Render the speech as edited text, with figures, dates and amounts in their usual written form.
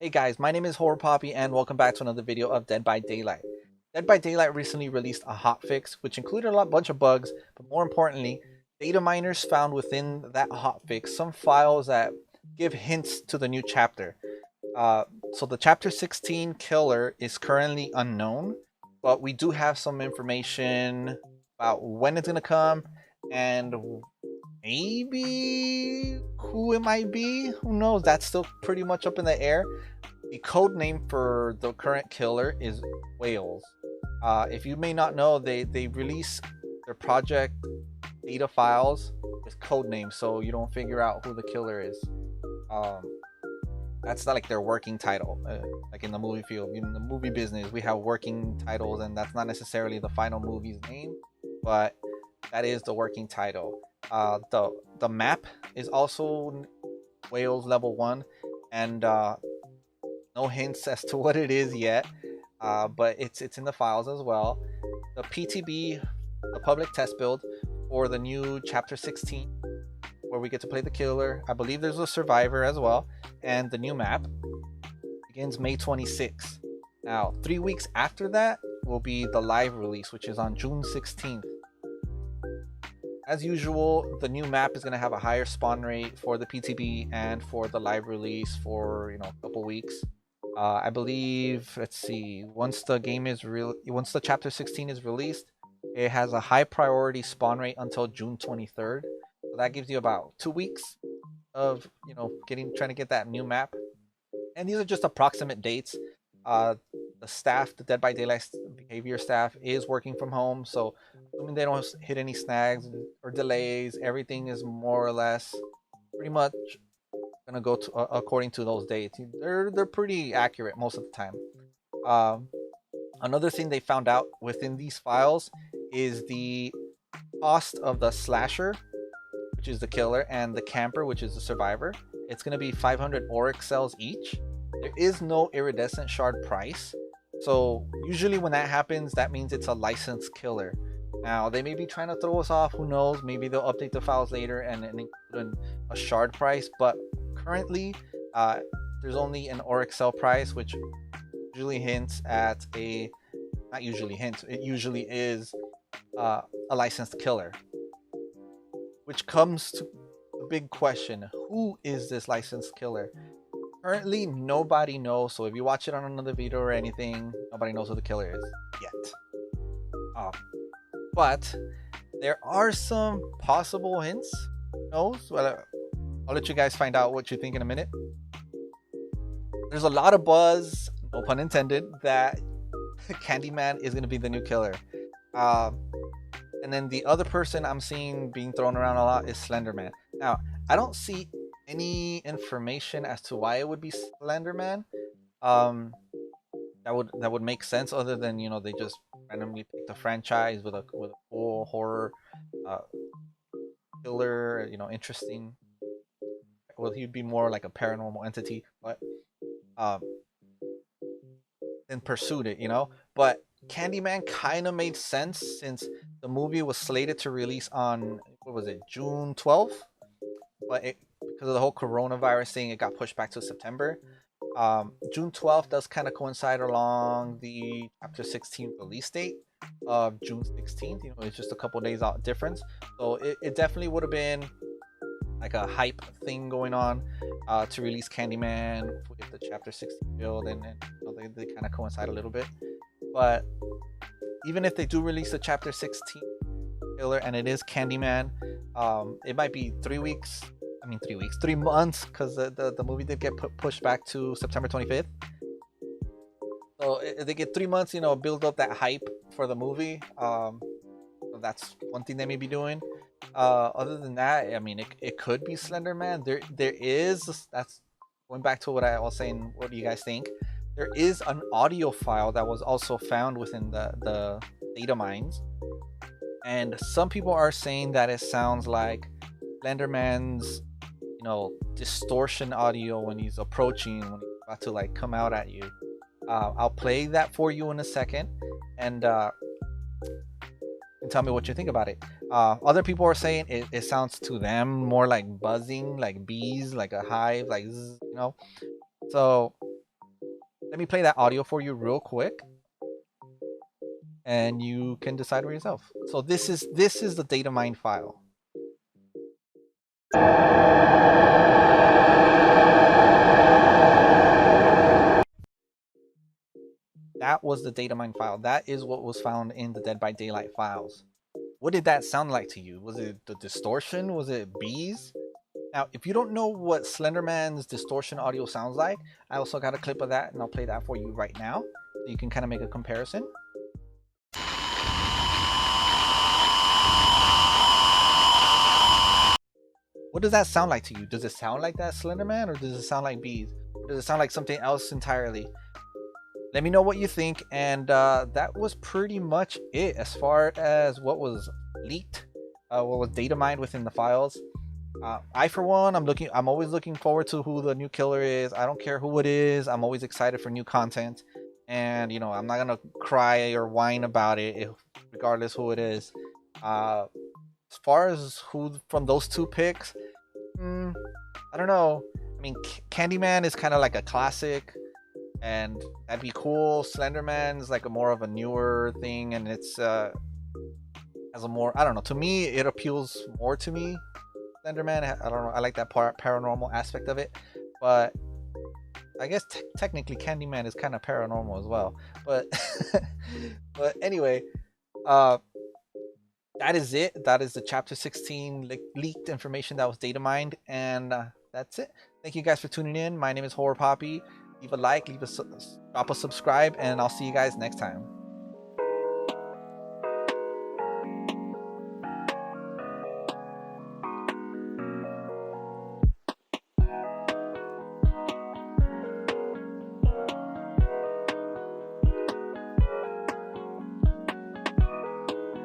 Hey guys, my name is HorrorPapi and welcome back to another video of Dead by Daylight. Dead by Daylight recently released a hotfix which included a bunch of bugs, but more importantly, data miners found within that hotfix some files that give hints to the new chapter. So the chapter 16 killer is currently unknown, but we do have some information about when it's going to come and maybe who it might be. Who knows? That's still pretty much up in the air. The code name for the current killer is Wales. If you may not know, they release their project data files with code names, so you don't figure out who the killer is. That's not like their working title. Like in the movie field, in the movie business, we have working titles, and that's not necessarily the final movie's name, but that is the working title. The map is also Wales level 1, and no hints as to what it is yet, but it's in the files as well. The PTB, the public test build for the new chapter 16, where we get to play the killer. I believe there's a survivor as well, and the new map begins May 26th. Now, 3 weeks after that will be the live release, which is on June 16th. As usual, the new map is going to have a higher spawn rate for the PTB and for the live release for a couple weeks. I believe, let's see, once the chapter 16 is released, it has a high priority spawn rate until June 23rd. So that gives you about 2 weeks of trying to get that new map. And these are just approximate dates. The staff, the Dead by Daylight behavior staff, is working from home, so assuming they don't hit any snags or delays, everything is more or less pretty much gonna go to according to those dates. They're pretty accurate most of the time. Another thing they found out within these files is the cost of the slasher, which is the killer, and the camper, which is the survivor. It's going to be 500 Oryx cells each. There is no iridescent shard price, so usually when that happens, that means it's a licensed killer. Now, they may be trying to throw us off, who knows, maybe they'll update the files later and include a shard price, but currently there's only an Oryx cell price, which usually hints at it usually is a licensed killer. Which comes to the big question: who is this licensed killer? Currently, nobody knows. So if you watch it on another video or anything, nobody knows who the killer is yet. But there are some possible hints. Who knows? Well, I'll let you guys find out what you think in a minute. There's a lot of buzz, no pun intended, that Candyman is going to be the new killer. And then the other person I'm seeing being thrown around a lot is Slenderman. Now, I don't see any information as to why it would be Slenderman. That would make sense, other than they just randomly picked a franchise with a cool horror killer. Interesting. Well, he'd be more like a paranormal entity, but then pursued it. But Candyman kind of made sense since the movie was slated to release on, what was it, June 12th? But because of the whole coronavirus thing, it got pushed back to September. June 12th does kind of coincide along the chapter 16 release date of June 16th. It's just a couple days out difference. So it definitely would have been like a hype thing going on to release Candyman with the chapter 16 build, and they kind of coincide a little bit. But even if they do release a chapter 16 killer and it is Candyman, it might be 3 weeks. 3 months, because the movie did get pushed back to September 25th. So if they get 3 months, build up that hype for the movie. So that's one thing they may be doing. Other than that, it could be Slenderman. There is, that's going back to what I was saying. What do you guys think? There is an audio file that was also found within the data mines, and some people are saying that it sounds like Slenderman's distortion audio when he's approaching, when he's about to come out at you. I'll play that for you in a second, and tell me what you think about it. Other people are saying it sounds to them more like buzzing, like bees, like a hive, like zzz, So let me play that audio for you real quick, and you can decide for yourself. So this is the data mine file. That was the data mine file. That is what was found in the Dead by Daylight files. What did that sound like to you? Was it the distortion? Was it bees? Now, if you don't know what Slenderman's distortion audio sounds like, I also got a clip of that, and I'll play that for you right now, so you can kind of make a comparison. What does that sound like to you? Does it sound like that Slenderman, or does it sound like bees? Or does it sound like something else entirely? Let me know what you think. And that was pretty much it as far as what was leaked, what was data mined within the files. I, for one, I'm always looking forward to who the new killer is. I don't care who it is. I'm always excited for new content, and you know, I'm not gonna cry or whine about it regardless who it is. As far as who from those two picks, I don't know. I mean, Candyman is kind of like a classic, and that'd be cool. Slenderman's like a more of a newer thing, and it's has a more, I don't know, to me it appeals more to me. Slenderman, I don't know, I like that paranormal aspect of it, but I guess technically Candyman is kind of paranormal as well. But but anyway, that is it. That is the chapter 16 leaked information that was data mined, and that's it. Thank you guys for tuning in. My name is HorrorPapi. Leave a like, drop a subscribe, and I'll see you guys next time.